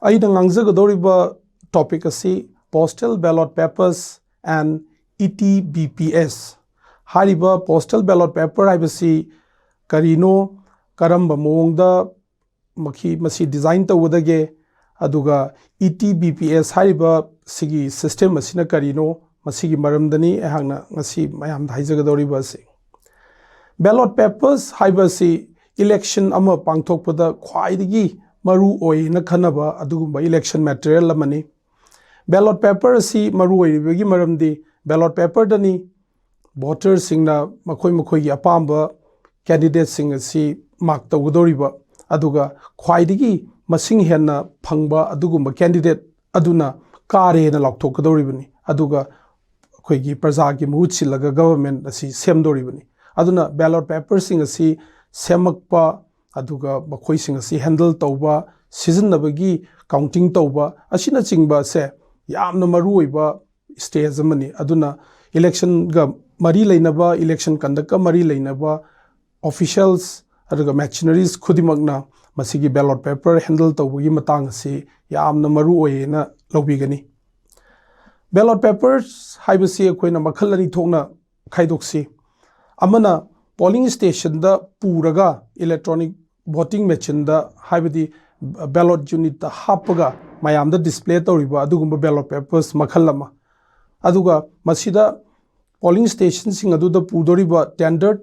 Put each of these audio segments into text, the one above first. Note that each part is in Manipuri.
ꯑꯩꯅ ꯉꯥꯡꯖꯒꯗꯧꯔꯤꯕ topic asi postal ballot papers and ETBPS hariba postal ballot paper haibasi karino karamba mawongda masi design tawudage aduga ETBPS hariba sigi system asina karino masigi maramdani ehangna ngasi mayamda haijagadoriba asi ballot papers haibasi election ama pangthokpada khwaidagi maru oi na khanaba adugumba election material amani ballot paper si maru oi ribagi maramdi ballot paper dani voters singna makhoi gi apamba candidates sing si mark tawudoriba aduga khwaidagi masing henna phangba adugumba candidate aduna kare na laukthokadoribani aduga khoigi praja gi muhut silaga government asi semdoribani aduna ballot paper sing asi semakpa aduga makhoi sing asi handle tawba sizinabagi counting tawba asina chingba se yamna maru oiba stage amani aduna election ga mari leinaba election conduct ka mari leinaba officials aduga machineries khudimagna masigi ballot paper handle tawbagi matang asi yamna maru oina lobigani ballot papers haibasi akoina makhalani thokna khaidoksi amana polling station da puraga electronic voting machine da haibadi ballot unit da hapaga mayam da display tawriba adugumba ballot papers makhalama aduga masida polling station sing adu da pudoriba standard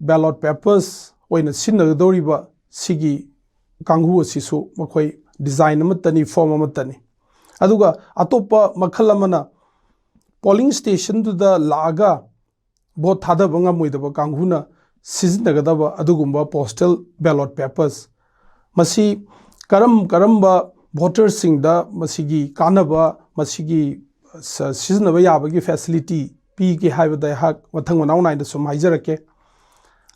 ballot papers oina sinnagadoriba sigi kanghu asisu makhoi design amatani form amatani aduga atopa makhalamana polling station du da laga vote thadaba ngamoidaba kanghuna sizinnagadaba adugumba postal ballot papers masi karamba voters sing da masigi kanaba masigi sizinaba yabagi facility pi ki haibada hak mathang manau naida sum haijarake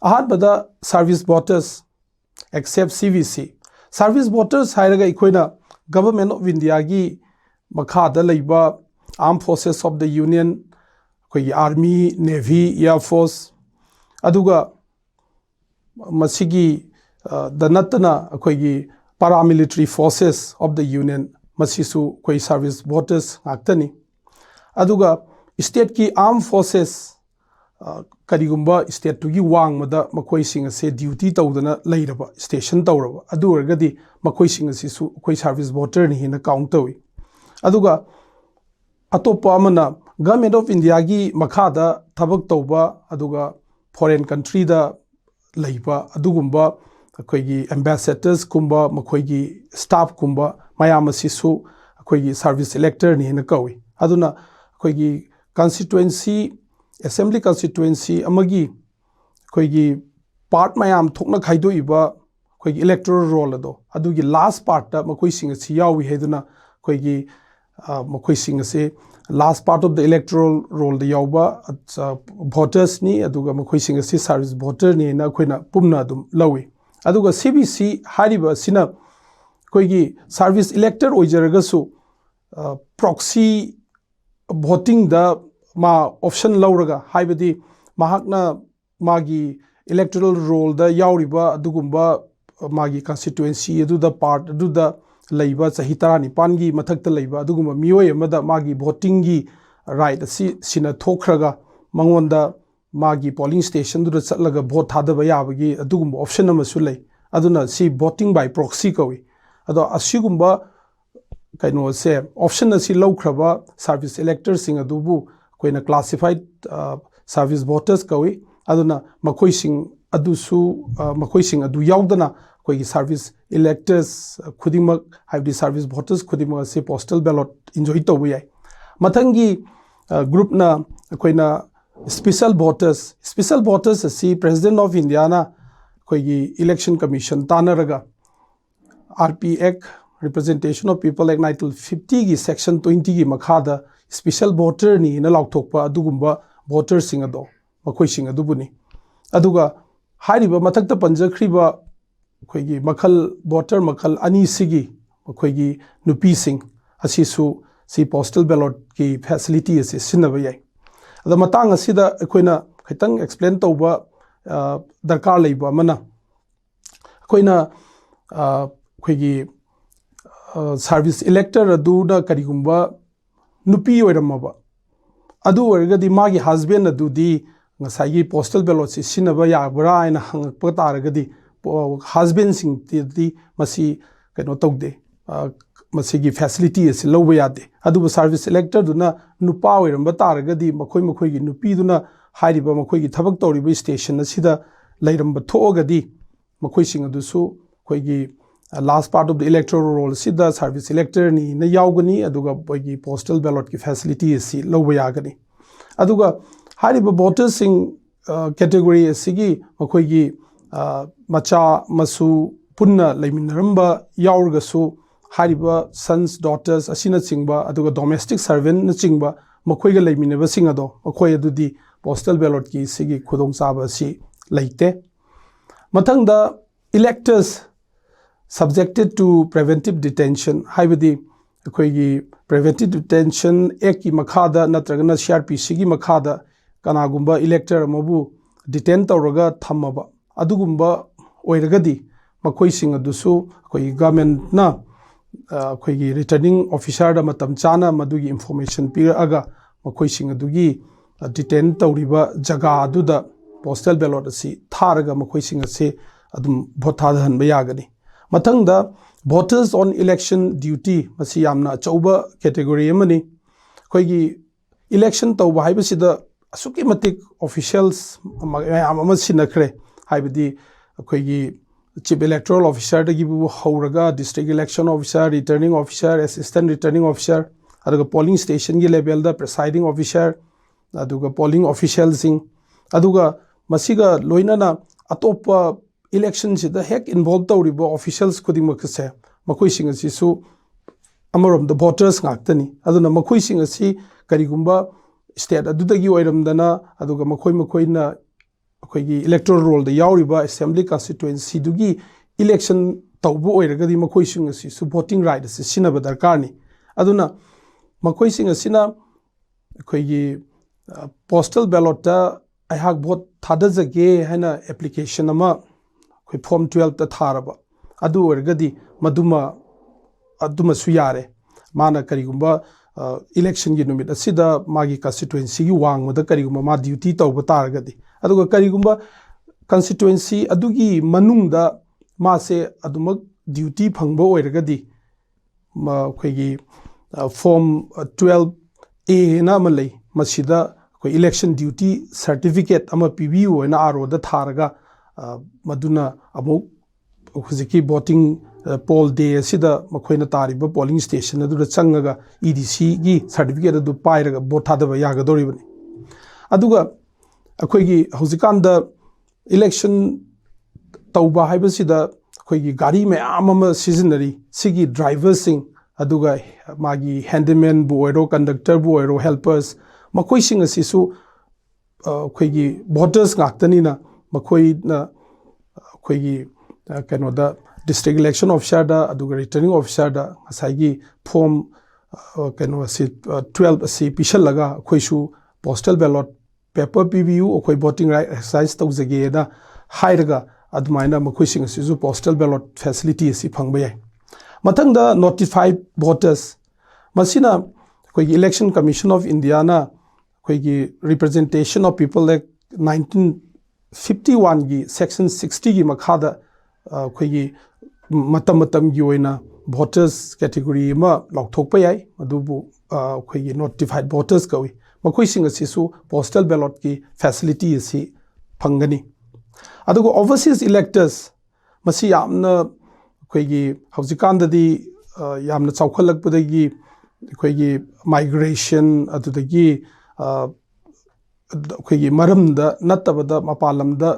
ahadbada service voters except CVC service voters hairaga ikoina government of India gi makhada leiba armed forces of the union koigi army navy air force aduga masigi danatana koigi paramilitary forces of the union masisu koi service voters ngaktani aduga state ki armed forces karigumba state to gi wang mada makoi sing ase duty tawdana leiraba station tawraba adu orgadi makoi sing asisu koi service voter ni hina count tawi aduga atopa amana government of India gi makhada thabak tawba aduga foreign country da leiba adugumba akoigi ambassadors kumba makoigi staff kumba mayam asisu akoigi service elector ni na kawi aduna akoigi constituency assembly constituency amagi akoigi part mayam thokna khaido iba akoigi electoral roll ado adugi last part ta makoi singa si yawi heduna akoigi makoi singa se last part of the electoral roll the yauba voters ni aduga makoi singa si service voter ni na koina pumna dum lawi aduga CBC hariba sina koigi service elector oijaragasu proxy voting da ma option lauraga haibadi mahakna magi electoral roll da yauriba adugumba magi constituency adu da part adu da leiba chahitara ni pangi mathakta leiba adugumba mioi amada magi voting gi right sina thokraga mangonda magi polling station du chatlaga vote thadaba yabagi adugumba option amasu lei aduna si voting by proxy kawi ado asigumba kaino se option asi lawkhraba service electors sing adubu koina classified service voters kawi aduna makoi sing adusu makoi sing adu yaudana koigi service electors khudimak haibdi service voters khudimak se postal ballot enjoy tawbi yai mathangi group na koina special voters asi president of India na koigi election commission tanaraga RP Act representation of people act 1950 gi section 20 gi makhada special voter ni na laukthokpa adugumba voters sing ado makoi sing adubuni aduga hariba mathakta panjakhriba koigi makhal voter makhal ani sigi koigi nupi sing asisu si postal ballot ki facility asi sinaba yai ada matang asida koina khitang explain tawba darkar leiba mana koina koigi service elector ꯑꯗꯨꯅ ꯀꯔꯤꯒꯨꯝꯕ ꯅꯨꯄꯤ ꯑꯣꯏꯔꯝꯃꯕ ꯑꯗꯨ ꯑꯣꯏꯔꯒꯗꯤ ꯃꯥꯒꯤ ꯍꯁꯕꯦꯟ ꯑꯗꯨꯗꯤ ꯉꯁꯥꯏꯒꯤ ꯄꯣꯁꯇꯦꯜ ꯕꯦꯂꯣꯠꯁꯤ ꯁꯤꯖꯤꯟꯅꯕ ꯌꯥꯕ꯭ꯔꯥ ꯍꯥꯏꯅ ꯍꯪꯉꯛꯄ ꯇꯥꯔꯒꯗꯤ ꯍꯁꯕꯦꯟꯁꯤꯡꯗꯤ ꯃꯁꯤ ꯀꯩꯅꯣ ꯇꯧꯗꯦ ꯃꯁꯤꯒꯤ ꯐꯦꯁꯤꯂꯤꯇꯤ ꯑꯁꯤ ꯂꯧꯕ ꯌꯥꯗꯦ ꯑꯗꯨꯕꯨ ꯁꯥꯔꯚꯤꯁ ꯏꯂꯦꯛꯇꯔꯗꯨꯅ ꯅꯨꯄꯥ ꯑꯣꯏꯔꯝꯕ ꯇꯥꯔꯒꯗꯤ ꯃꯈꯣꯏꯒꯤ ꯅꯨꯄꯤꯗꯨꯅ ꯍꯥꯏꯔꯤꯕ ꯃꯈꯣꯏꯒꯤ ꯊꯕꯛ ꯇꯧꯔꯤꯕ ꯁ꯭ꯇꯦꯁꯟ ꯑꯁꯤꯗ ꯂꯩꯔꯝꯕ ꯊꯣꯛꯑꯒꯗꯤ ꯃꯈꯣꯏꯁꯤꯡ ꯑꯗꯨꯁꯨ ꯑꯩꯈꯣꯏꯒꯤ last part of the electoral ꯔꯣꯜꯁꯤꯗ ꯁꯥꯔꯚꯤꯁ ꯏꯂꯦꯛꯇꯔꯅꯤꯅ ꯌꯥꯎꯒꯅꯤ ꯑꯗꯨꯒ ꯃꯣꯏꯒꯤ ꯄꯣꯁꯇꯦꯜ ꯕꯦꯂꯣꯠꯀꯤ ꯐꯦꯁꯤꯂꯤꯇꯤ ꯑꯁꯤ ꯂꯧꯕ ꯌꯥꯒꯅꯤ ꯑꯗꯨꯒ ꯍꯥꯏꯔꯤꯕ ꯚꯣꯇꯔꯁꯤꯡ ꯀꯦꯇꯦꯒꯣꯔꯤ ꯑꯁꯤꯒꯤ ꯃꯈꯣꯏꯒꯤ ꯃꯆꯥ ꯃꯁꯨ ꯄꯨꯟꯅ ꯂꯩꯃꯤꯟꯅꯔꯝꯕ ꯌꯥꯎꯔꯒꯁꯨ ꯍꯥꯏꯔꯤꯕ ꯁꯟꯁ ꯗꯣꯇꯔꯁ ꯑꯁꯤꯅꯆꯤꯡꯕ ꯑꯗꯨꯒ ꯗꯣꯃꯦꯁꯇꯤꯛ ꯁꯔꯚꯦꯟꯅꯆꯤꯡꯕ ꯃꯈꯣꯏꯒ ꯂꯩꯃꯤꯟꯅꯕꯁꯤꯡ ꯑꯗꯣ ꯃꯈꯣꯏ ꯑꯗꯨꯗꯤ ꯄꯣꯁꯇꯦꯜ ꯕꯦꯂꯣꯠꯀꯤ ꯁꯤꯒꯤ ꯈꯨꯗꯣꯡꯆꯥꯕ ꯑꯁꯤ ꯂꯩꯇꯦ ꯃꯊꯪꯗ ꯏꯂꯦꯛꯇꯔꯁ subjected to preventive detention haibadi akhoi preventive detention act ki makhada natragana CRPC gi makhada kanagumba elector amabu detain tawraga thammaba adugumba oiragadi makhoi sing adusu akhoi government na akhoi returning officer da matam chana madugi information piraga makhoi sing adugi detain tawriba jaga aduda postal ballot asi tharaga makhoi sing ase adum vote thadhanba yagani mathangda voters on election duty masi yamna chauba category amani khoigi election tawba haibasida asuki matik officials ama sinakre haibadi khoigi chief electoral officer dagi bu hauraga district election officer returning officer assistant returning officer aduga polling station gi level da presiding officer aduga polling officials sing aduga masiga loinana atopa election sida hek involved tawriba officials khudimak se makhoi sing asi su amarom the voters ngaktani aduna makhoi sing asi karigumba state adudagi oiramdana aduga makhoi na akhoi electoral roll da yauriba assembly constituency dugi election tawbu oiragadi makhoi sing asi su voting right asi sinaba darkar ni aduna makhoi sing asina akhoi postal ballot ta aihak vote thadajage haina application ama form 12 ta tharaba adu orgadi maduma suyare mana karigumba election gi numit asida magi constituency gi wangmada karigumba ma duty tawba taragadi aduga karigumba constituency adugi manungda ma se adumak duty phangba oiragadi ma khoigi form 12A na malai masida khoi election duty certificate ama PBU na aro da tharaga maduna amuk huziki voting poll day asida makhoina tariba polling station adu changaga EDC gi certificate adu pairaga vote thadaba yagadoribani aduga akhoigi huzikanda election tawba haibasida akhoigi gari mayam ama seasonary sigi drivers sing aduga magi handyman bu oiro conductor bu oiro helpers makhoi sing asisu akhoigi voters ngaktani na makhoi na akhoi kanoda district election officer da aduga returning officer da asagi form kano asi 12 asi pishal laga akhoi su postal ballot paper PBU akhoi voting right exercise tawjage da hairaga adumaina makhoi sing asi su postal ballot facility asi phangba yai mathang da notified voters masina akhoi election commission of India na akhoi representation of people like 1951 gi section 60 gi makhada akhoi matam gi oina voters category ma laukthokpa yai adubu akhoi notified voters kawi makhoi sing asi su postal ballot ki facility asi phangani adugo overseas electors masi yamna akhoi hawjikandadi yamna chawkhalakpadagi akhoi migration adudagi akhoi maramda nattabada mapalamda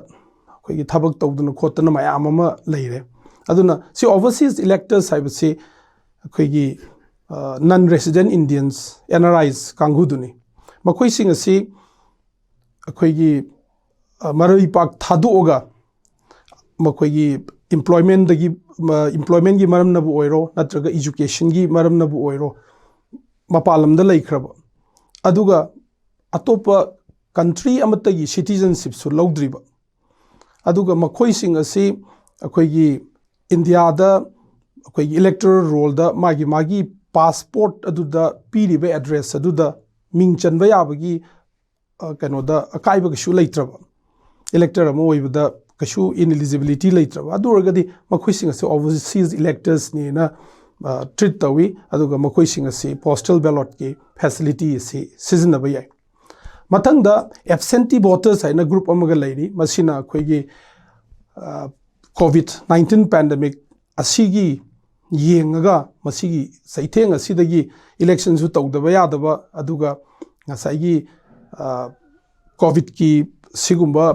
akhoi thabak tawduna khotana mayam ama leire aduna si overseas electors haibasi akhoi non resident Indians NRIs kanguduni makhoi sing asi akhoi marai pak thaduoga makhoi employment gi maram na bu oiro natraga education gi maram na bu oiro mapalamda laikhraba aduga atopa country amatagi citizenship su lawdriba aduga makhoi sing asi akhoi India da ꯑꯩꯈꯣꯏꯒꯤ ꯏꯂꯦꯛꯇꯣꯔꯦꯜ ꯔꯣꯜꯗ ꯃꯥꯒꯤ ꯄꯥꯁꯄꯣꯔꯠ ꯑꯗꯨꯗ ꯄꯤꯔꯤꯕ ꯑꯦꯗ꯭ꯔꯦꯁ ꯑꯗꯨꯗ ꯃꯤꯡ ꯆꯟꯕ ꯌꯥꯕꯒꯤ ꯀꯩꯅꯣꯗ ꯑꯀꯥꯏꯕ ꯀꯩꯁꯨ ꯂꯩꯇ꯭ꯔꯕ इलेक्टर कई इनएलिजिबिलिटी लेट्रब ओवरसीज इलेक्टर्सने ट्रीट तौई पोस्टल बैलट की फैसिलिटी सिजनब याई मथंग एब्सेंटी वोटर्स है ग्रुप लेरी कोविड-19 पैंडमिक येंगा सैथेंग इलेक्शन तौदब यादब कोविड की सिगुंबा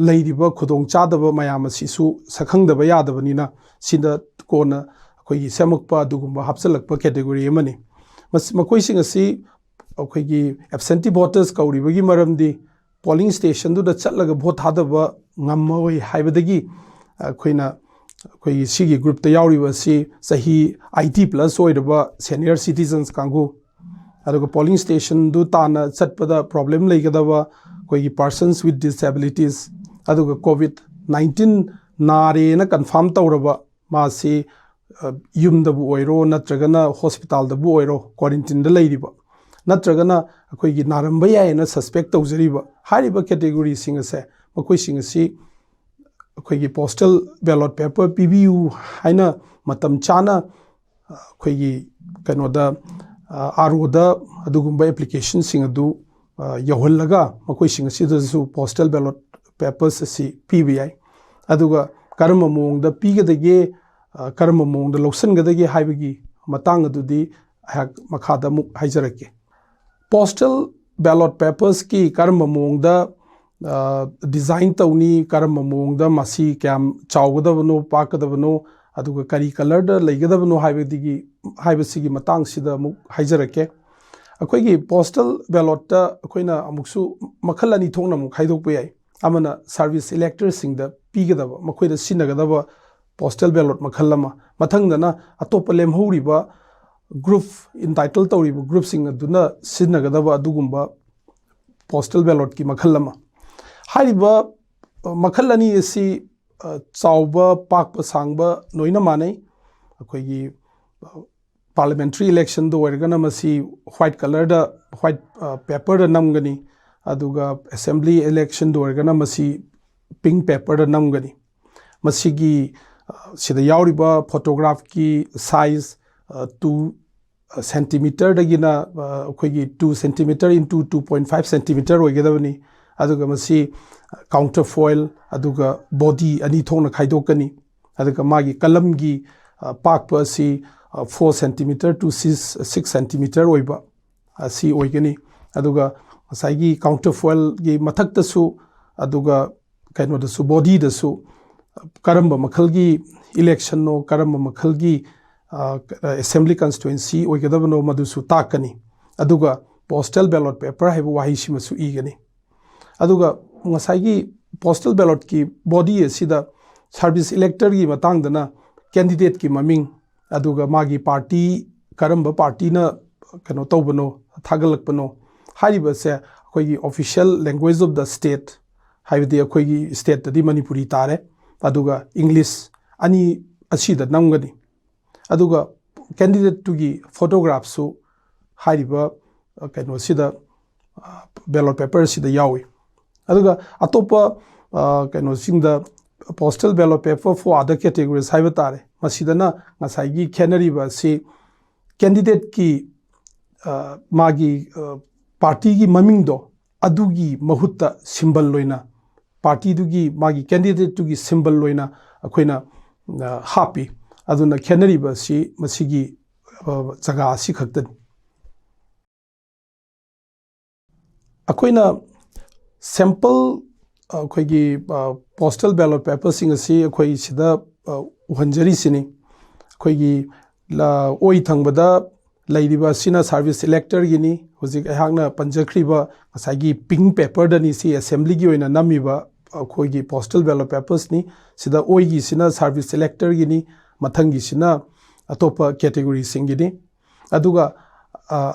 लेरिबा खुदोंग चादब मयाम सिसु सखंगदब यादबनिना सिदा कोना अखोगी सेमकपा दुगुंबा हापसलकपा कैटेगरी अमनी मकोइसिंग असि अखोगी एब्सेंटी वोटर्स कौरिबगी मरमदी पोलिंग स्टेशन दुदा चटलगा भोट थादब ngамमोय हाइबदगी अखोइना अखोगी सिगी ग्रुप ता याउरिबसी सही 80+ ओइरबा सीनियर सिटीजन्स कांगु अदुगा पोलिंग स्टेशन दु ताना चटपदा प्रॉब्लम लेगदबा कोई पर्सन्स विथ डिसेबिलिटीज अदुगा कोविड-19 नारेना कन्फर्म तौरबा मासी युमदबु ओइरो नत्रगना हॉस्पिटल ओइरो क्वारंटाइन लेरिबा नत्रगना अखोइगी नारंबा यायना सस्पेक्ट तौजरिबा हारिबा कैटेगरी सिंग से मकोइ सिंग सि अखोइगी पोस्टल बैलट पेपर पीबीयू हाइना मतम चाना अखोइगी कनोदा आरोदा अदुगुंबा एप्लीकेशन सिंग अदु यौहल्लगा मकोइसिंग असिदसु पोस्टल बैलट पेपर्स असि पीबी याई अदुगा करम मोंगदा पीगदगे करम मोंगदा लौसनगदगे हाइबगी मतांग अदुदी हाक मखादा मुक हाइजरके पोस्टल बैलट पेपर्स की करम मोंगदा डिजाइन तौनी करम मोंगदा मासी क्याम चावगदबनो पाकदबनो अदुगा करी कलर दा लेगदबनो हाइबदिगी हाइबसिगी मतांग सिदा मुक हाइजरके अखोइगी पोस्टल बैलट अखोइना अमुकसु मखल अनि थोंना मुक खाइदोक याई अमना सर्विस इलेक्टर्स पीगदब मखोइदा सिनगदब पोस्टल बैलट मखल अमा मथंगदना अतोप लेमहौरिबा ग्रुप इंटाइटल तौरिबा ग्रुप सिंग अदुना सिनगदब अदुगुंबा पोस्टल बैलट की मखल अमा हारिबा मखल अनि असि चावबा पाकपा सांगबा नोइना मानै अखोइगी parliamentary election white colour white paper नमगनी असेंबली इलेक्शन पिंक पेपर नमगनी फोटोग्राफ की size 2 centimetre 2 centimetre into 2.5 centimetre होगदबनी काउंटर फॉइल बॉडी अनी थोंना खाइदोकनी मागी कलम की पाकप 4 सेंटीमीटर टू 6 सेंटीमीटर ओइबा असी ओइगनी अदुगा साइगी काउंटर फॉइल की मथक्तसु अदुगा कैनोदसु बॉडी दसु करंब मखलगी इलेक्शन नो करंब मखलगी असेंबली कॉन्स्टिट्यूएंसी ओइगदबनो मदुसु ताकनी अदुगा पोस्टल बैलट पेपर है वाहिसिमसु इगनी अदुगा ngसाइगी पोस्टल बैलट की बॉडी असिदा सर्विस इलेक्टर की मतंगदना कैंडिडेट की ममिंग अदुगा मागी पार्टी करंब पार्टी न कनो तौबनो थागलकपनो हारिबसे अखोगी official language of the state हाइबदी अखोगी स्टेट तदी मणिपुरी तारे अदुगा इंग्लिश अनि असिदा नमगनी अदुगा कैंडिडेट टुगी फोटोग्राफ सु हारिबा कनो सिदा बैलट पेपर सिदा यावी अदुगा अतोपा कनो सिंगदा postal ballot paper for other categories हाइबा तारे मसीदना ngसाइगी खेनरीबा से कैंडिडेट की मागी पार्टी की ममिंग दो अदुगी महुत्ता सिंबल लोइना पार्टी दुगी मागी कैंडिडेट दुगी सिंबल लोइना अखोइना हापी अदुना खेनरीबा से मसीगी जगह असि खक्तनी अखोइना सैंपल अखोइगी पोस्टल बैलट पेपर सिंग असि अखोइ सिदा उहंजरी सिनी अखोइगी ओइ थंगबदा लैरिबा सिना सर्विस इलेक्टर गिनी हुजिक अहांगना पंजखरिबा ngसाइगी पिंक पेपर दनी सी असेंबली की ओइना नमीबा अखोइगी पोस्टल बैलट पेपर्स नि सिदा ओइगी सिना सर्विस इलेक्टर गिनी मथंगी सिना अतोपा कैटेगरी सिंगिनी अदुगा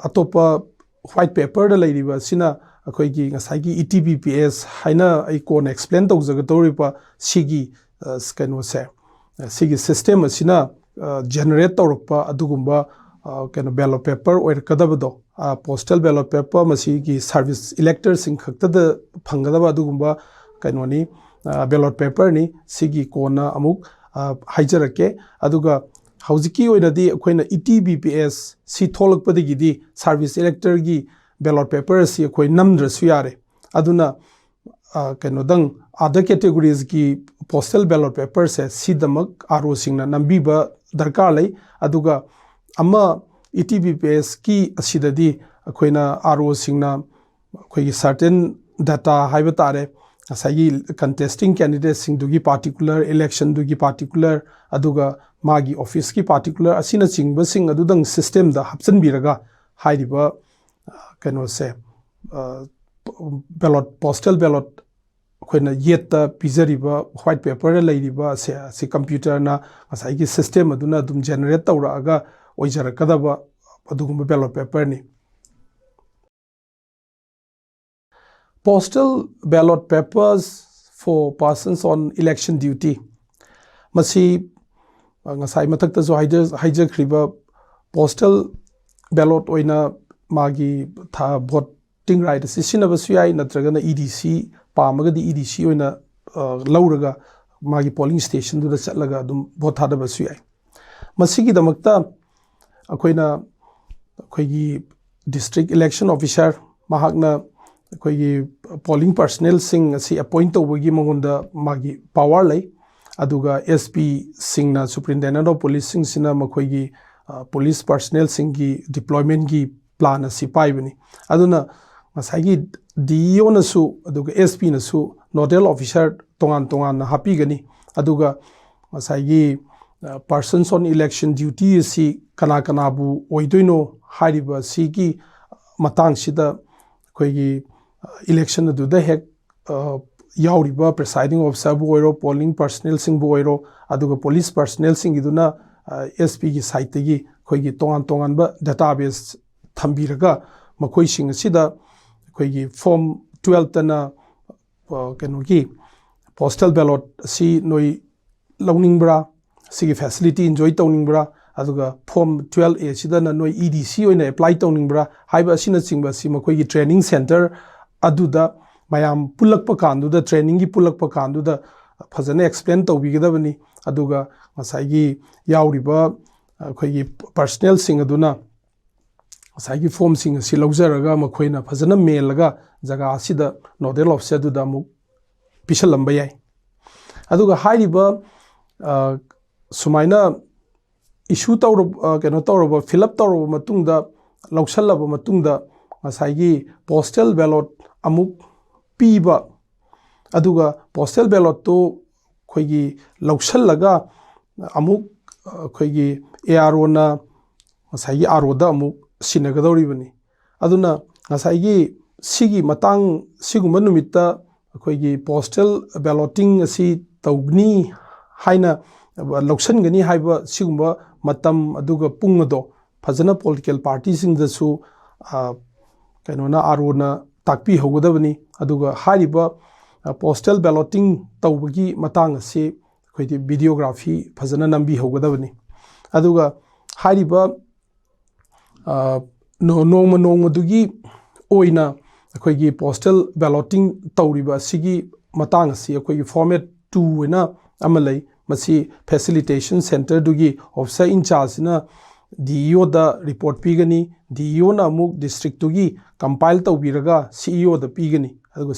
अतोपा white paper the लैरिबा Cina अखोइगी ngसाइगी ETBPS हाइना I cone explain तौजग तौरिबा सिगी कनो से सिगी सिस्टम असिना generate tawrukpa adugumba keno ballot paper oirkadabado postal ballot paper masigi service elector sing khaktada phangadaba adugumba keno ni ballot paper ni sigi kona amuk haijarake aduga haujiki oinadi akoina ETBPS si tholakpadagidi service elector gi ballot paper si akoi namdrasu yare aduna keno dang other categories ki postal ballot paper se sidamak aro singna nambiba darkar lay aduga ama ETBPS ki asidadi akoina aro singna akoi certain data haiba tare asagi contesting candidates sing dugi particular election dugi particular aduga magi office ki particular asina chingba sing adudang system da hapsan biraga hairiba keno se ballot postal ballot akoina yetta pizariba white paper leiriba se computer na asagi system aduna dum generate tawraga oijarakadaba adugumba ballot paper ni postal ballot papers for persons on election duty masi ngasai mathakta jo haijakriba postal ballot oina magi tha voting right sisinabasu yai natragana EDC pamagadi EDC oina lauraga magi polling station du chatlaga dum vote thadabasu yai masigi damakta akoina akoigi district election officer mahakna akoigi polling personnel sing asi appoint tawagi mangonda magi power lay aduga SP singna superintendent of police sing sina makoigi police personnel singi deployment gi plan asi paibani aduna masagi DO nasu aduga SP nasu nodal officer tongan hapigani aduga masagi persons on election duty si kana bu oidoino hariba sigi matang sida akoigi election aduda hek yauriba presiding officer bu oiro polling personnel sing bu oiro aduga police personnel sing iduna SP gi site gi akoigi tongan ba database thambiraga makoi sing sida akoigi form 12 tana kenogi postal ballot si noi lawningbra sigi facility enjoy tawningbra aduga form 12A sidana noi EDC oina apply tawningbra haiba sina chingba si makoigi training center aduda mayam pulakpa kanduda training gi pulakpa kanduda fazana explain tawbigidabani aduga masaigi yauriba akoigi personnel sing aduna masaigi form sing si laujaraga makoina fazana mailaga jaga asida nodal officer duda mu pisalamba yai aduga hairiba sumaina issue tawro keno tawro fill up tawro matungda lausallaba matungda masaigi postal ballot amuk piba aduga postal ballot to khoigi lausallaga amuk khoigi ARO na masaigi ARO da amuk sinagadoribani aduna masaigi sigi matang siguma numitta khoigi postal balloting asi tawgni haina lausangani haiba siguma matam aduga pungado fazana political parties sing da su kanona ARO na takpi hogodabani aduga hariba postal balloting tawbagi matang ase khoidi videography fazana nambi hogodabani aduga hariba nongma dugi oina khoigi postal balloting tawriba sigi matang ase khoigi format 2 na amalai masi facilitation center dugi officer in charge na DEO da report pigani DEO na amuk district tugi compile tawbiraga CEO da pigani aduga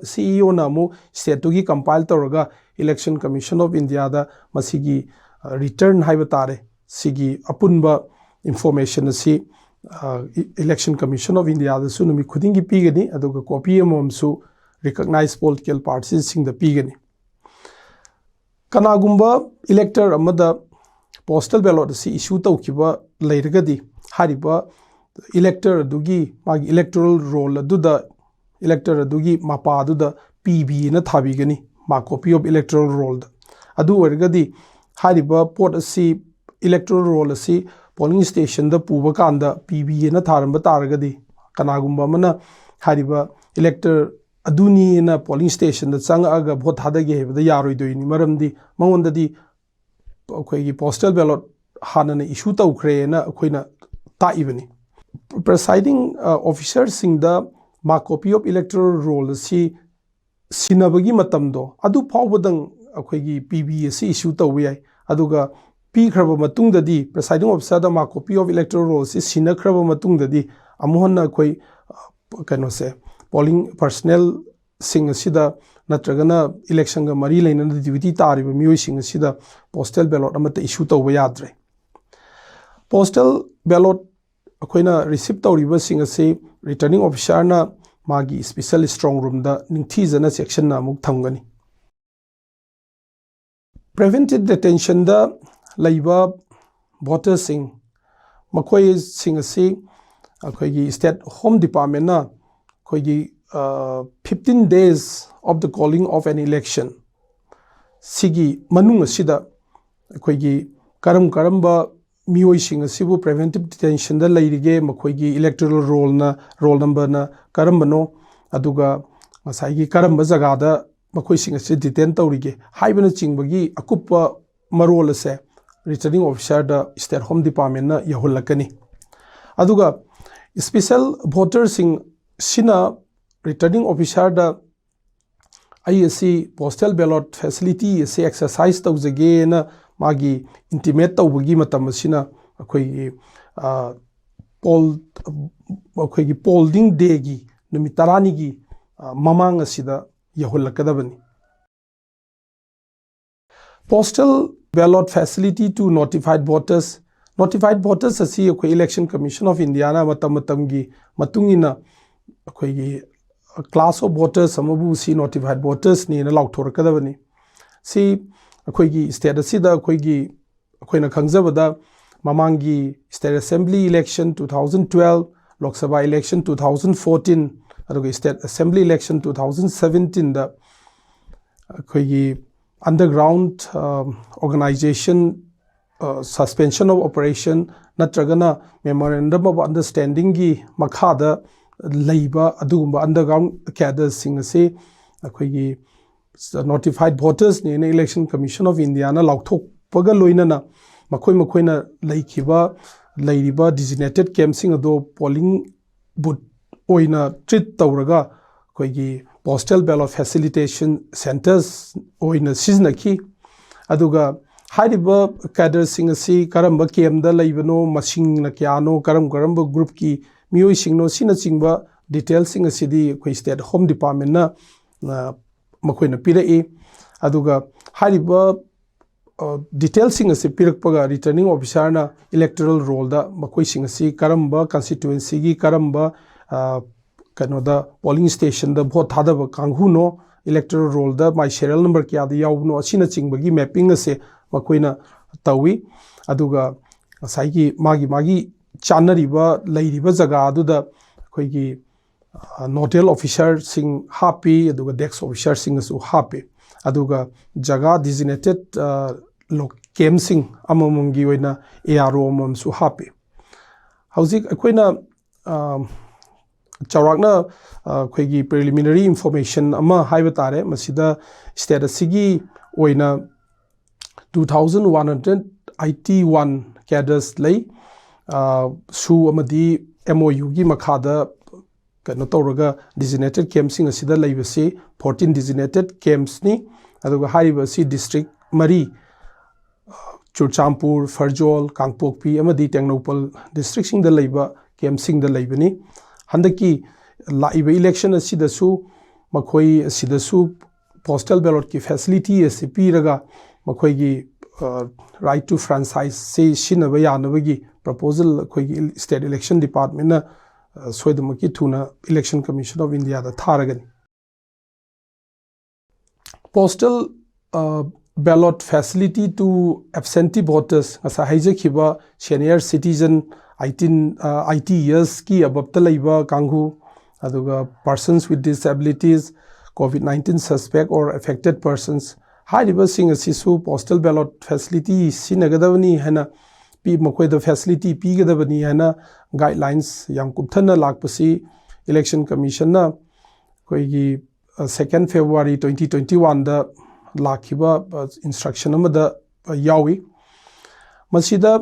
CEO na amuk state tugi compile tawraga election commission of India da masigi return haiba tare sigi apunba information asi election commission of India da su numi khudingi pigani aduga copy amom su recognized political parties sing da pigani kanagumba elector amada postal ballot si issue tawkiba leiragadi hariba elector dugi magi electoral roll aduda elector adugi mapa aduda PB na thabigani ma copy of electoral roll adu orgadi hariba pot asi electoral roll asi polling station da puba kanda PB na tharamba taragadi kanagumba mana hariba elector aduni na polling station da changa ga vote hadage hebda yaroi doini maramdi mangondadi akoigi postal ballot हानने इशू तौखरेना अखोइना ताइबनी प्रेसाइडिंग ऑफिसर सिंगदा मा कॉपी ऑफ इलेक्टोरल रोल सी सिनबगी मतमदो अदु फावबदंग अखोइगी पीबी सी इशू तौबे याय अदुगा पीखरब मतुंगददी प्रेसाइडिंग ऑफिसर दा मा कॉपी ऑफ इलेक्टोरल रोल सी सिनखरब मतुंगददी अमुहन अखोइ कनो से पोलिंग पर्सनल सिंग असिदा नत्रगना इलेक्शन गा मरी लेना ड्यूटी तारिब मियोय सिंग असिदा पोस्टल बैलॉट अमत इशू तौबे याद्रे पोस्टल बैलॉट अखोइना रिसीव तौरिब सिंग असे रिटर्निंग ऑफिसर ना मागी स्पेशल स्ट्रांग रूम दा निंगथीजना सेक्शन ना मुक थमगनी प्रिवेंटिव डिटेंशन दा लाइबा वोटर सिंग मखोइ सिंग असे अखोइगी स्टेट होम डिपार्टमेंट ना अखोइगी 15 days of the calling of an election sigi manung asida akoigi karamba mioi sing asibu preventive detention da leirige makoigi electoral roll number na karambano aduga masaigi karamba jaga da makoi sing asi detain tawrige haibana chingbagi akupa marol ase returning officer da state home department na yahulakani aduga special voter sing sina returning officer दा आई पोस्टल बैलॉट फैसिलिटी से एक्सरसाइज तौजगे ना मागी इंटीमेट तौबगी मतम असिना अखोइगी पोलिंग डे की नुमित तरानी की ममांग असिदा यहुलकदबनी postal ballot facility to notified voters असी अखोइ इलेक्शन कमीशन ऑफ इंडिया ना मतम की मतुंगिना अखोइगी क्लास ऑफ वोटर्स अमबु सी नोटिफाइड वोटर्स ने लाउथोरकदबनी सी अखोइगी स्टेट असिदा अखोइना खंगजबदा ममांगी state assembly election 2012 Lok Sabha election 2014 अदुगा स्टेट असेंबली इलेक्शन 2017 दा अखोइगी underground organisation suspension of operation नत्रगना मेमोरेंडम ऑफ अंडरस्टैंडिंग की मखादा लैबा अदुगुंबा अंडरग्राउंड कैडर्स सिंग असे अखोइगी नोटिफाइड वोटर्स ने इलेक्शन कमीशन ऑफ इंडिया ना लाउथोकपगा लोइनना मखोइना लैरिबा डिजिग्नेटेड कैंप सिंग अदो पोलिंग बूथ ओइना ट्रीट तौरगा अखोइगी पोस्टल बैलॉट फैसिलिटेशन सेंटर्स ओइना सिजनखी अदुगा हाइरिबा कैडर्स सिंग असी करंबा कैंप दा लैबनो मसिंग न क्यानो करंबा ग्रुप की मियोई सिंगनो सिना चिंगबा डिटेल सिंग असिदी अखोइ स्टेट होम डिपार्टमेंट ना मखोइना पिरई अदुगा हारिबा डिटेल सिंग असे पिरकपगा रिटर्निंग ऑफिसर ना इलेक्टोरल रोल दा मखोइ सिंग असी करंबा कंस्टिट्युएंसी की करंबा कनोदा पोलिंग स्टेशन दा भोट थादबा कांगहुनो इलेक्टोरल रोल दा माय सीरियल नंबर क्या दा यावनो असिना चिंगबगी मैपिंग असे मखोइना तवी अदुगा साइगी मागी चानरीबा लैरिबा जगह अदुदा अखोइगी नोडल ऑफिसर सिंग हापी अदुगा डेस्क ऑफिसर सिंग असु हापी अदुगा जगह डिजिग्नेटेड कैंप सिंग अममंगी ओइना एआरओ अममसु हापी हौजिक अखोइना चौराकना अखोइगी प्रिलिमिनरी इंफॉर्मेशन अमा हाइबा तारे मसिदा स्टेट असिगी ओइना 2181 कैडर्स लई सू अमदी MOU की मखादा कनो तौरगा डिजिग्नेटेड कैंप्सिंग असिदा लैबसे 14 डिजिग्नेटेड कैंप्स नि अदुगा हारिबसी डिस्ट्रिक्ट मरी चुरचामपुर फरजोल कांगपोकपी अमदी टेंगनोपल डिस्ट्रिक्ट सिंग द लैबा कैंप्सिंग द लैबनी हंदकी लाइब इलेक्शन असिदसु मखोई असिदसु पोस्टल बैलॉट की फैसिलिटी असे पीरगा मखोईगी राइट टू फ्रेंचाइज से सिनबा यानबगी प्रपोजल अखोईगी स्टेट इलेक्शन डिपार्टमेंट ना सोयदमकी थुना इलेक्शन कमीशन ऑफ इंडिया दा थारगनी postal ballot facility to absentee voters असा हाइजखिबा सीनियर सिटीजन 80 years की अबब लैबा कांगू अदुगा persons with disabilities COVID-19 suspect or affected persons हारिबसिंग असिसु पोस्टल बैलॉट फैसिलिटी सिनगदबनी हैना पी मखोयदा फैसिलिटी पीगदबनी हैना गाइडलाइंस याम कुपथना लाकपसी इलेक्शन कमीशन ना कोईगी 2 February 2021 दा लाखिबा इंस्ट्रक्शन अमदा यावी मसिदा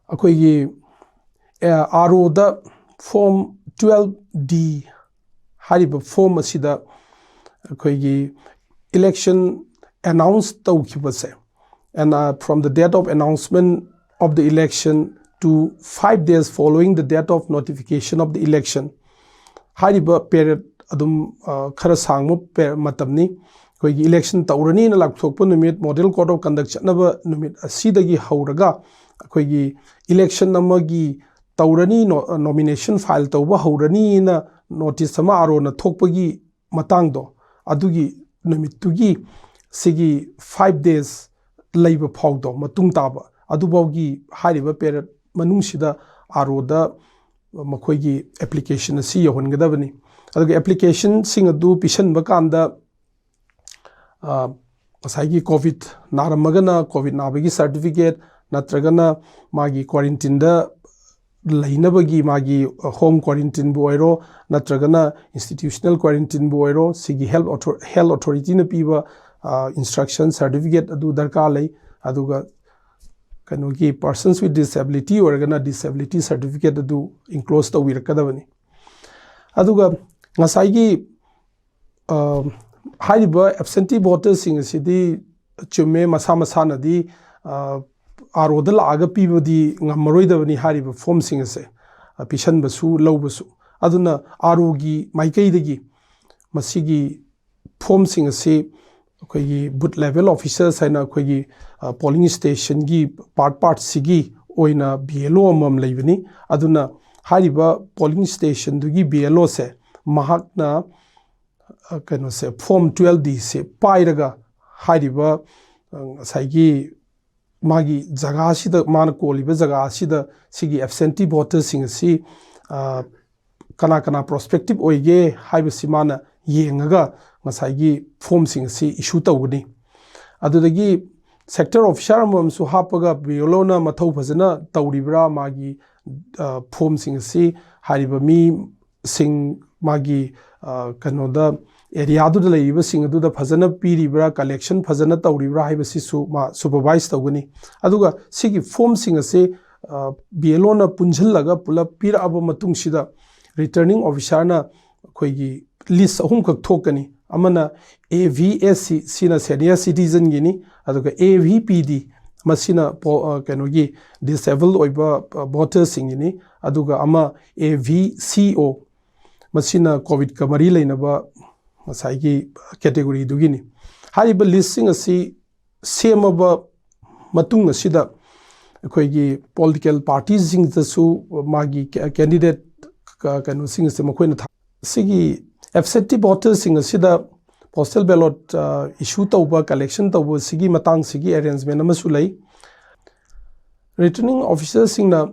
ꯑꯩꯈꯣꯏꯒꯤ ROꯗ ꯐꯣꯔꯝ 12D ꯍꯥꯏꯔꯤꯕ ꯐꯣꯔꯝ ꯑꯁꯤꯗ ꯑꯩꯈꯣꯏꯒꯤ election announce tꯧꯈꯤꯕꯁꯦ and from the date of announcement of the election to 5 days following the date of notification of the election hariba period adum khara sangmu matamni koigi election taurani na lakthokpa numit model code of conduct chatnaba numit asidagi hauraga koigi election amagi taurani nomination file tauba haurani na notice ama aro na thokpagi matangdo adugi numit tugi sigi 5 days leiba phawdo matung taba adubawgi hariba period manungsida aroda makoigi application asi yohongadabani aduga application sing adu pisanba kanda asagi covid naramagana covid nabagi certificate natragana magi quarantine da lainabagi magi home quarantine bu oiro natragana institutional quarantine bu oiro sigi health authority na piba instruction certificate adu darkar lay aduga kanogi persons with disability or gana disability certificate adu enclose to wirakadabani aduga ngasai hariba absentee voters sing asidi chume masa nadi aroda laaga pibadi ngamaroidabani hariba form sing ase pisan basu lawbasu aduna arogi maikaidagi masigi form sing ase koigi boot level officers haina koigi polling station gi part sigi oina BLO amam leibani aduna hariba polling station dugi BLO se mahakna kano se form 12D se pairaga hariba saigi magi jaga sida mana koliba jaga sida sigi absentee voters sing si kana prospective oige haiba simana yengaga ngasai form sing si issue tawgani adudagi sector officer amamsu hapaga BLO na mathau phajana tawribra magi form sing si hariba mi sing magi kanoda area du leiba sing adu da phajana piribra collection phajana tawribra haiba sisu ma supervise tawgani aduga sigi form sing ase BLO na punjhallaga pulap pira aba matung sida returning officer na khoigi list ahum kak thokani amana AVSC sina senior citizen gini aduga AVPD masina kanogi disabled oiba voters singini aduga ama AVCO masina covid kamari leinaba masai category dugini hariba listing asi semaba matung asida akoigi political parties sing tasu magi candidate kanu sing se makoina sigi absentee voters sing asida postal ballot issue tauba collection tauba sigi matang sigi arrangement amasu lay returning officers sing na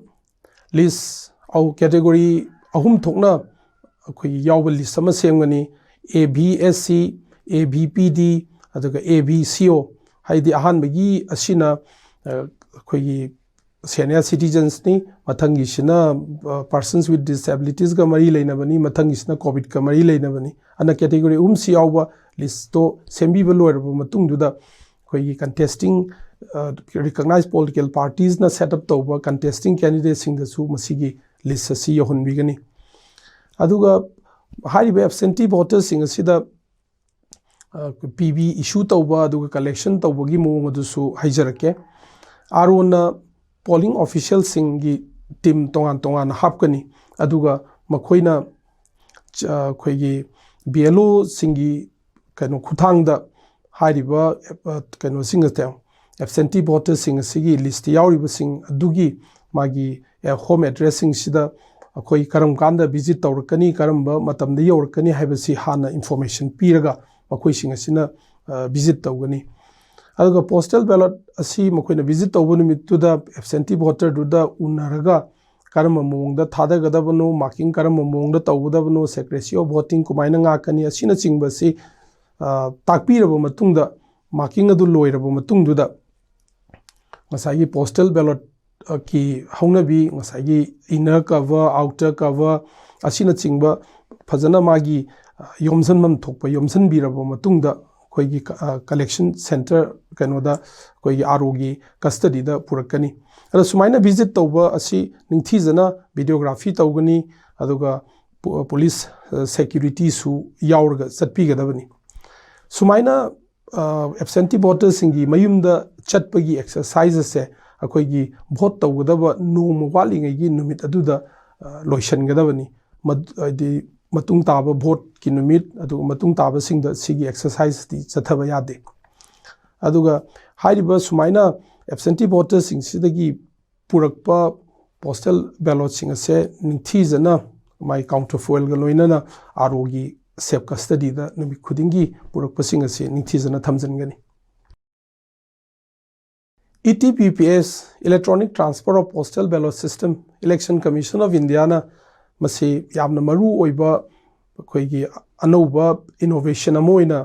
list au category ahum thokna akhoi yawba list ama semgani AVSC AVPD aduga AVCO haidi ahanbagi asina akhoi senior citizens ni mathangi sina persons with disabilities ga mari leinabani mathangi sina covid ka mari leinabani ana category si yawba list to sembiba loirba matungduda akhoi contesting recognized political parties na set up tauba contesting candidates sing da su masigi list asi yohonbigani aduga hariba absentee voters sing asida PB issue tauba aduga collection taubagi mong adusu haijarake arona polling officials singi team tongan hapkani aduga makoina khoigi BLO singi kano khuthangda hariba kano singate absentee voters sing sigi list yauriba sing adugi magi home addressing sida akoi karam kanda visit tawrakani karamba matamda yorakani haibasi hana information piraga makoi sing asina visit tawgani aduga postal ballot asi makoina visit tawbu numittuda absentee voter duda unaraga karamba mongda thadagadabano marking karamba mongda tawgudabano secrecy of voting kumaina ngakani asina chingbasi takpiraba matungda marking adu loiraba matungduda ngasai postal ballot ki haunabi ngasai inner cover outer cover asina chingba phajana magi yomsan mam thokpa yomsan biraba matungda ꯑꯩꯈꯣꯏꯒꯤ ꯀꯂꯦꯛꯁꯟ ꯁꯦꯟꯇꯔ ꯀꯩꯅꯣꯗ ꯑꯩꯈꯣꯏꯒꯤ ꯑꯥꯔ.ꯑꯣ.ꯒꯤ ꯀꯁꯇꯗꯤꯗ ꯄꯨꯔꯛꯀꯅꯤ ꯑꯗꯣ ꯁꯨꯃꯥꯏꯅ ꯚꯤꯖꯤꯠ ꯇꯧꯕ ꯑꯁꯤ ꯅꯤꯡꯊꯤꯖꯅ ꯚꯤꯗꯤꯑꯣꯒ꯭ꯔꯥꯐꯤ ꯇꯧꯒꯅꯤ ꯑꯗꯨꯒ ꯄꯨꯂꯤꯁ ꯁꯦꯀ꯭ꯌꯨꯔꯤꯇꯤꯁꯨ ꯌꯥꯎꯔꯒ ꯆꯠꯄꯤꯒꯗꯕꯅꯤ ꯁꯨꯃꯥꯏꯅ ꯑꯦꯕꯁꯦꯟꯇꯤ ꯚꯣꯇꯔꯁꯤꯡꯒꯤ ꯃꯌꯨꯝꯗ ꯆꯠꯄꯒꯤ ꯑꯦꯛꯁꯔꯁꯥꯏꯖ ꯑꯁꯦ ꯑꯩꯈꯣꯏꯒꯤ ꯚꯣꯠ ꯇꯧꯒꯗꯕ ꯅꯣꯡꯃ ꯋꯥꯠꯂꯤꯉꯩꯒꯤ ꯅꯨꯃꯤꯠ ꯑꯗꯨꯗ ꯂꯣꯏꯁꯤꯟꯒꯗꯕꯅꯤ ꯍꯥꯏꯗꯤ ꯃꯇꯨꯡ ꯇꯥꯕ ꯚꯣꯠꯀꯤ ꯅꯨꯃꯤꯠ ꯑꯗꯨꯒ ꯃꯇꯨꯡ ꯇꯥꯕꯁꯤꯡꯗ ꯁꯤꯒꯤ ꯑꯦꯛꯁꯔꯁꯥꯏꯖꯇꯤ ꯆꯠꯊꯕ ꯌꯥꯗꯦ ꯑꯗꯨꯒ ꯍꯥꯏꯔꯤꯕ ꯁꯨꯃꯥꯏꯅ ꯑꯦꯕꯁꯦꯟꯇꯤ ꯚꯣꯇꯔꯁꯤꯡꯁꯤꯗꯒꯤ ꯄꯨꯔꯛꯄ ꯄꯣꯁꯇꯦꯜ ꯕꯦꯂꯣꯠꯁꯤꯡ ꯑꯁꯦ ꯅꯤꯡꯊꯤꯖꯅ ꯃꯥꯏ ꯀꯥꯎꯟꯇꯔ ꯐꯣꯏꯜꯒ ꯂꯣꯏꯅꯅ ꯑꯥꯔ.ꯑꯣ.ꯒꯤ ꯁꯦꯞ ꯀꯁꯇꯗꯤꯗ ꯅꯨꯃꯤꯠ ꯈꯨꯗꯤꯡꯒꯤ ꯄꯨꯔꯛꯄꯁꯤꯡ ꯑꯁꯤ ꯅꯤꯡꯊꯤꯖꯅ ꯊꯝꯖꯤꯟꯒꯅꯤ ETPPS Electronic Transfer of Postal Ballot System Election Commission of India ꯃꯁꯤ ꯌꯥꯝꯅ ꯃꯔꯨ ꯑꯣꯏꯕ ꯑꯩꯈꯣꯏꯒꯤ ꯑꯅꯧꯕ ꯏꯅꯣꯚꯦꯁꯟ ꯑꯃ ꯑꯣꯏꯅ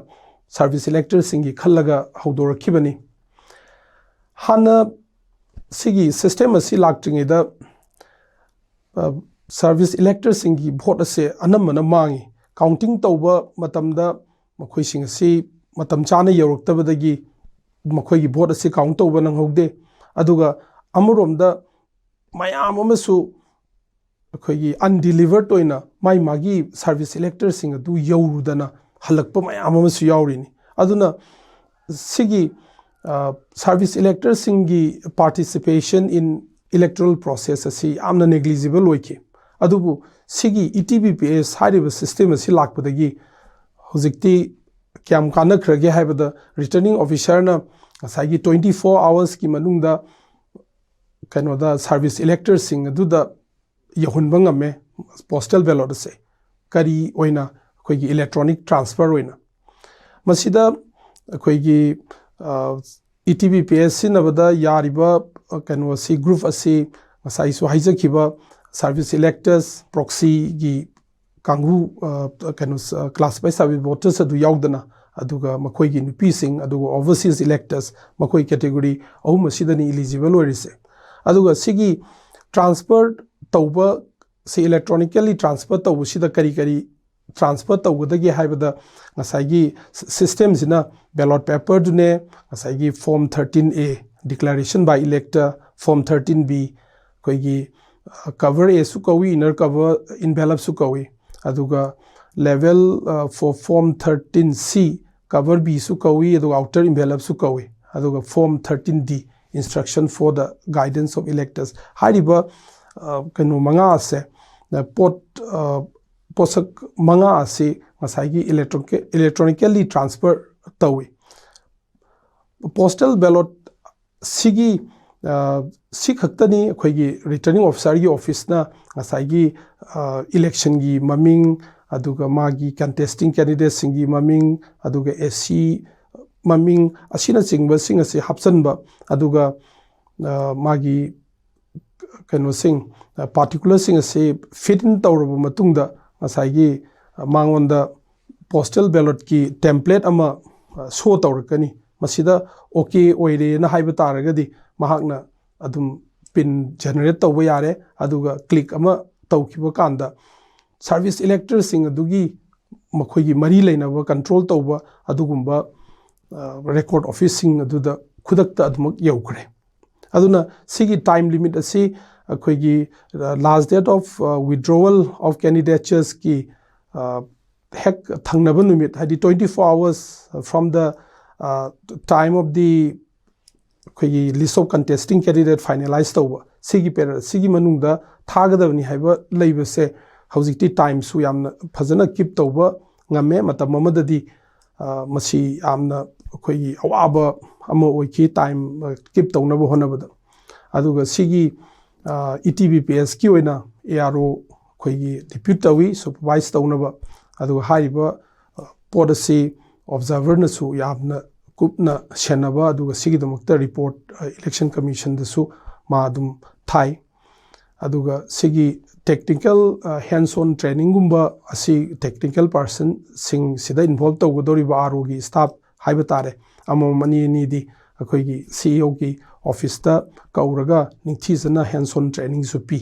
ꯁꯥꯔꯚꯤꯁ ꯏꯂꯦꯛꯇꯔꯁꯤꯡꯒꯤ ꯈꯜꯂꯒ ꯍꯧꯗꯣꯔꯛꯈꯤꯕꯅꯤ ꯍꯥꯟꯅ ꯁꯤꯒꯤ ꯁꯤꯁꯇꯦꯝ ꯑꯁꯤ ꯂꯥꯛꯇ꯭ꯔꯤꯉꯩꯗ ꯁꯥꯔꯚꯤꯁ ꯏꯂꯦꯛꯇꯔꯁꯤꯡꯒꯤ ꯚꯣꯠ ꯑꯁꯦ ꯑꯅꯝꯕꯅ ꯃꯥꯡꯉꯤ ꯀꯥꯎꯟꯇꯤꯡ ꯇꯧꯕ ꯃꯇꯝꯗ ꯃꯈꯣꯏꯁꯤꯡ ꯑꯁꯤ ꯃꯇꯝ ꯆꯥꯅ ꯌꯧꯔꯛꯇꯕꯗꯒꯤ ꯃꯈꯣꯏꯒꯤ ꯚꯣꯠ ꯑꯁꯤ ꯀꯥꯎꯟ ꯇꯧꯕ ꯅꯪꯍꯧꯗꯦ ꯑꯗꯨꯒ ꯑꯃꯔꯣꯝꯗ ꯃꯌꯥꯝ ꯑꯃꯁꯨ ꯑꯩꯈꯣꯏꯒꯤ ꯑꯟꯗꯤꯂꯤꯚꯔഡ് ꯑꯣꯏꯅ ꯃꯥꯒꯤ ꯁꯥꯔꯚꯤꯁ ꯏꯂꯦꯛꯇꯔꯁꯤꯡ ꯑꯗꯨ ꯌꯧꯔꯨꯗꯅ ꯍꯜꯂꯛꯄ ꯃꯌꯥꯝ ꯑꯃꯁꯨ ꯌꯥꯎꯔꯤꯅꯤ ꯑꯗꯨꯅ ꯁꯤꯒꯤ ꯁꯥꯔꯚꯤꯁ ꯏꯂꯦꯛꯇꯔꯁꯤꯡꯒꯤ ꯄꯥꯔꯇꯤꯁꯤꯄꯦꯁꯟ ꯏꯟ ꯏꯂꯦꯛꯇꯣꯔꯦꯜ ꯄ꯭ꯔꯣꯁꯦꯁ ꯑꯁꯤ ꯌꯥꯝꯅ ꯅꯦꯒ꯭ꯂꯤꯖꯤꯕꯜ ꯑꯣꯏꯈꯤ ꯑꯗꯨꯕꯨ ꯁꯤꯒꯤ ETPPS ꯍꯥꯏꯔꯤꯕ ꯁꯤꯁꯇꯦꯝ ꯑꯁꯤ ꯂꯥꯛꯄꯗꯒꯤ ꯍꯧꯖꯤꯛꯇꯤ ꯀꯌꯥꯝ ꯀꯥꯟꯅꯈ꯭ꯔꯒꯦ ꯍꯥꯏꯕꯗ ꯔꯤꯇꯔꯅꯤꯡ ꯑꯣꯐꯤꯁꯔꯅ ꯉꯁꯥꯏꯒꯤ 24 ꯑꯥꯋꯔꯁꯀꯤ ꯃꯅꯨꯡꯗ ꯀꯩꯅꯣꯗ ꯁꯥꯔꯚꯤꯁ ꯏꯂꯦꯛꯇꯔꯁꯤꯡ ꯑꯗꯨꯗ ꯌꯧꯍꯟꯕ ꯉꯝꯃꯦ ꯄꯣꯁꯇꯦꯜ ꯕꯦꯂꯣꯠ ꯑꯁꯦ ꯀꯔꯤ ꯑꯣꯏꯅ ꯑꯩꯈꯣꯏꯒꯤ ꯏꯂꯦꯛꯇ꯭ꯔꯣꯅꯤꯛ ꯇ꯭ꯔꯥꯟꯁꯐꯔ ꯑꯣꯏꯅ ꯃꯁꯤꯗ ꯑꯩꯈꯣꯏꯒꯤ ETPPS ꯁꯤꯖꯤꯟꯅꯕꯗ ꯌꯥꯔꯤꯕ ꯀꯩꯅꯣꯁꯤ ꯒ꯭ꯔꯨꯞ ꯑꯁꯤ ꯉꯁꯥꯏꯁꯨ ꯍꯥꯏꯖꯈꯤꯕ ꯁꯥꯔꯚꯤꯁ ꯏꯂꯦꯛꯇꯔꯁ ꯄ꯭ꯔꯣꯛꯁꯤꯒꯤ ꯀꯥꯡꯕꯨ ꯀꯩꯅꯣ ꯀ꯭ꯂꯥꯁꯤꯐꯥꯏꯗ ꯁꯥꯔꯚꯤꯁ ꯚꯣꯇꯔꯁ ꯑꯗꯨ ꯌꯥꯎꯗꯅ ꯑꯗꯨꯒ ꯃꯈꯣꯏꯒꯤ ꯅꯨꯄꯤꯁꯤꯡ ꯑꯗꯨꯒ ꯑꯣꯚꯔꯁꯤꯁꯏꯂꯦꯛꯇꯔꯁ ꯃꯈꯣꯏ ꯀꯦꯇꯦꯒꯣꯔꯤ ꯑꯍꯨꯝ ꯑꯁꯤꯗꯅꯤ ꯏꯂꯤꯖꯤꯕꯜ ꯑꯣꯏꯔꯤꯁꯦ ꯑꯗꯨꯒ ꯁꯤꯒꯤ ꯇ꯭ꯔꯥꯟꯁꯐꯔ ꯇꯧꯕ ꯁꯤ ꯏꯂꯦꯛꯇ꯭ꯔꯣꯅꯤꯀꯦꯜꯂꯤ ꯇ꯭ꯔꯥꯟꯁꯐꯔ ꯇꯧꯕꯁꯤꯗ ꯀꯔꯤ ꯇ꯭ꯔꯥꯟꯁꯐꯔ ꯇꯧꯒꯗꯒꯦ ꯍꯥꯏꯕꯗ ꯉꯁꯥꯏꯒꯤ ꯁꯤꯁꯇꯦꯝꯁꯤꯅ ꯕꯦꯂꯣꯠ ꯄꯦꯄꯔꯗꯨꯅꯦ ꯉꯁꯥꯏꯒꯤ ꯐꯣꯔꯝ 13A ꯗꯤꯀ꯭ꯂꯥꯔꯦꯁꯟ ꯕꯥꯏ इलेक्टर फॉर्म 13B अखोई कवर ए सु कवी इनर कवर इनवेलप सु कवी अदुगा लेवल for form 13C cover B सु कवी अदुगा आउटर इनवेलप सु कवी अदुगा form 13D instruction for the guidance of electors हारिबा कनो मंगा से पोसक मंगा से मसाइगी इलेक्ट्रॉनिकली ट्रांसफर तवी पोस्टल बैलेट सिगी सी खक्तनी अखोइगी रिटर्निंग ऑफिसर की ऑफिस ना मसाइगी इलेक्शन की ममिंग अदुगा मागी कंटेस्टिंग कैंडिडेट सिंगी ममिंग अदुगा एससी ममिंग असिना चिंगबा सिंग असे हापसनबा अदुगा मागी कनो सिंग पार्टिकुलर सिंग असे फिट इन तौरबा मतुंगदा मसाइगी मांगोंदा पोस्टल बैलेट की टेम्पलेट अमा शो तौरकनी मसीदा ओके ओइरे ना हाइबा तारगदी महाकना अदुम पिन जनरेट तौबा यारे अदुगा क्लिक अमा तौखिबा कांदा सर्विस इलेक्टर सिंग अदुगी मखोइगी मरी लेनाबा कंट्रोल तौबा अदुगुंबा रेकॉर्ड ऑफिस सिंग अदुदा खुदक्ता अदुमक यौखरे अदुना सिगी टाइम लिमिट असी अखोइगी last date of withdrawal of candidatures की हेक थंगनबा नुमित हाइदी 24 hours from the time of the अखोइगी list of contesting candidate finalise तौबा सिगी पेर सिगी मनुंगदा थागदबनी हाइबा लेबसे हौजिकती टाइम सु यामना फजना कीप तौबा ngame matam amadadi masi amna अखोइगी अवाबा अमा ओइकी टाइम कीप तौनबा होनबदा अदुगा सिगी ETPPS की ओइना ARO अखोइगी डिप्यूट तवी सुपरवाइज तौनबा अदुगा हारिबा पॉलिसी ऑब्जर्वर नसु यामना कुपना सेनबा अदुगा सिगी दमक्ता रिपोर्ट इलेक्शन कमीशन दसु मा अदुम थाई अदुगा सिगी टेक्निकल हैंड्स ऑन ट्रेनिंग गुंबा असी टेक्निकल पर्सन सिंग सिदा इन्वॉल्व तौगदोरिबा आरो की स्टाफ हाइबा तारे अममनी नीदी अखोइगी CEO की ऑफिस ता कौरगा निंथीजना हैंड्स ऑन ट्रेनिंग सु पी।